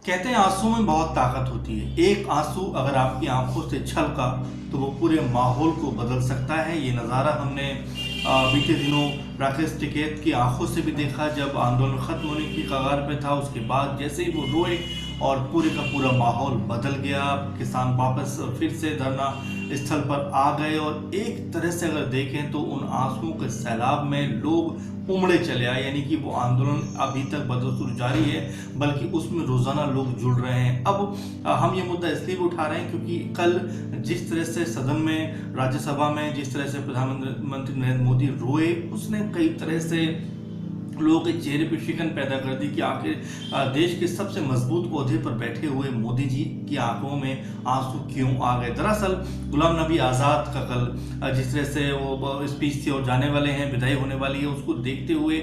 कहते हैं आंसू में बहुत ताकत होती है। एक आंसू अगर आपकी आंखों से छलका तो वो पूरे माहौल को बदल सकता है। ये नज़ारा हमने बीते दिनों राकेश टिकैत की आंखों से भी देखा, जब आंदोलन खत्म होने की कगार पे था। उसके बाद जैसे ही वो रोए और पूरे का पूरा माहौल बदल गया। किसान वापस फिर से धरना स्थल पर आ गए और एक तरह से अगर देखें तो उन आंसुओं के सैलाब में लोग उमड़े चले आए। यानी कि वो आंदोलन अभी तक बदस्तूर जारी है, बल्कि उसमें रोजाना लोग जुड़ रहे हैं। अब हम ये मुद्दा इसलिए भी उठा रहे हैं क्योंकि कल जिस तरह से सदन में, राज्यसभा में जिस तरह से प्रधानमंत्री नरेंद्र मोदी रोए, उसने कई तरह से लोगों के चेहरे पर शिकन पैदा कर दी कि आखिर देश के सबसे मजबूत ओहदे पर बैठे हुए मोदी जी की आंखों में आंसू क्यों आ गए। दरअसल गुलाम नबी आज़ाद का कल जिस तरह से वो स्पीच थी और जाने वाले हैं, विदाई होने वाली है, उसको देखते हुए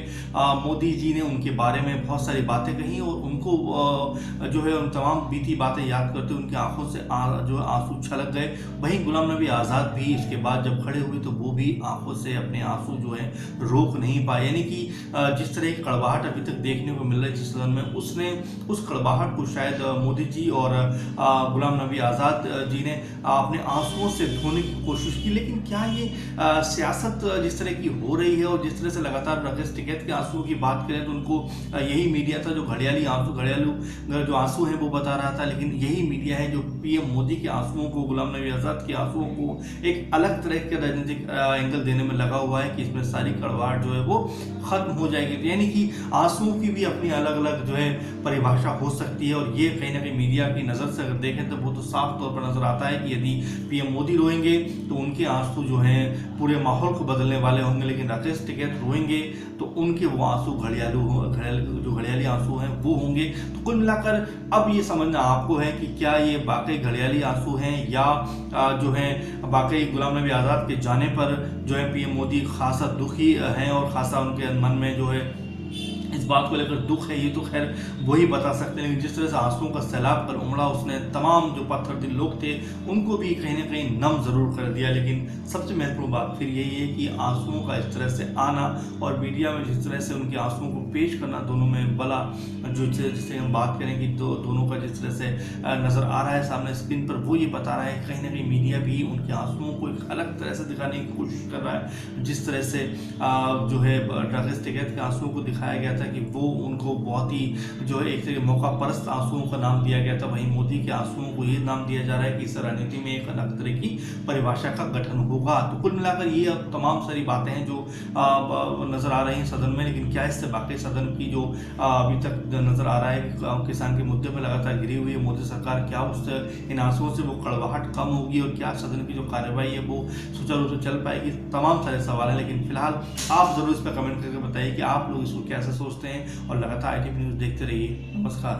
मोदी जी ने उनके बारे में बहुत सारी बातें कही और उनको जो है उन तमाम बीती बातें याद करते उनकी आंखों से जो आंसू छलक गए। वहीं गुलाम नबी आज़ाद भी इसके बाद जब खड़े हुए तो वो भी आंखों से अपने आंसू जो है रोक नहीं पाए। यानी कि जिस तरह की कड़वाहट अभी तक देखने को मिल रही है सदन में, उसने उस कड़वाहट को शायद मोदी जी और गुलाम नबी आज़ाद जी ने अपने आंसुओं से धोने की कोशिश की। लेकिन क्या ये सियासत जिस तरह की हो रही है और जिस तरह से लगातार राकेश टिकैत के आंसुओं की बात करें तो उनको यही मीडिया था जो घड़ियालू जो आंसू हैं वो बता रहा था, लेकिन यही मीडिया है जो पीएम मोदी के आंसुओं को, गुलाम नबी आज़ाद के आंसुओं को एक अलग तरह के राजनीतिक एंगल देने में लगा हुआ है कि इसमें सारी कड़वाहट जो है वो खत्म हो जाएगी। यानी कि आंसुओं की भी अपनी अलग अलग जो है परिभाषा हो सकती है। और ये कहीं ना कहीं मीडिया की नज़र से अगर देखें तो वो तो साफ तौर पर नजर आता है कि यदि पीएम मोदी रोएंगे तो उनके आंसू जो हैं पूरे माहौल को बदलने वाले होंगे, लेकिन राकेश टिकैत रोएंगे तो उनके वो आंसू घड़ियाली आंसू हैं वो होंगे। तो कुल मिलाकर अब ये समझना आपको है कि क्या ये वाकई घड़ियाली आंसू हैं या जो है वाकई गुलाम नबी आज़ाद के जाने पर जो है पीएम मोदी खासा दुखी हैं और खासा उनके मन में जो है इस बात को लेकर दुख है। ये तो खैर वही बता सकते हैं, लेकिन जिस तरह से आंसुओं का सैलाब पर उमड़ा उसने तमाम जो पत्थर दिल लोग थे उनको भी कहीं ना कहीं नम जरूर कर दिया। लेकिन सबसे महत्वपूर्ण बात फिर यही है कि आंसुओं का इस तरह से आना और मीडिया में जिस तरह से उनके आंसुओं को पेश करना, दोनों में बला जो जिससे हम बात करें कि दोनों का जिस तरह से नजर आ रहा है सामने स्क्रीन पर, वो ये बता रहा है कहीं ना कहीं मीडिया भी उनके आंसुओं को एक अलग तरह से दिखाने की कोशिश कर रहा है। जिस तरह से जो है राकेश टिकैत के आंसुओं को दिखाया गया था कि वो उनको बहुत ही जो है एक तरह मौका परस्त आंसुओं का नाम दिया गया था, वहीं मोदी के आंसुओं को ये नाम दिया जा रहा है कि इस राजनीति में एक अलग तरह की परिभाषा का गठन होगा। तो कुल मिलाकर ये अब तमाम सारी बातें हैं जो नजर आ रही हैं सदन में, लेकिन क्या इससे बाकी सदन की जो अभी तक नजर आ रहा है कि किसान के मुद्दे पर लगातार गिरी हुई है मोदी सरकार, क्या उस इन आंसुओं से वो कड़वाहट कम होगी और क्या सदन की जो कार्यवाही है वो सुचारू रूप से चल पाएगी। तमाम सारे सवाल हैं, लेकिन फिलहाल आप जरूर इस पर कमेंट करके बताइए कि आप लोग इसको कैसे सोचते हैं और लगातार ITV न्यूज़ देखते रहिए। नमस्कार।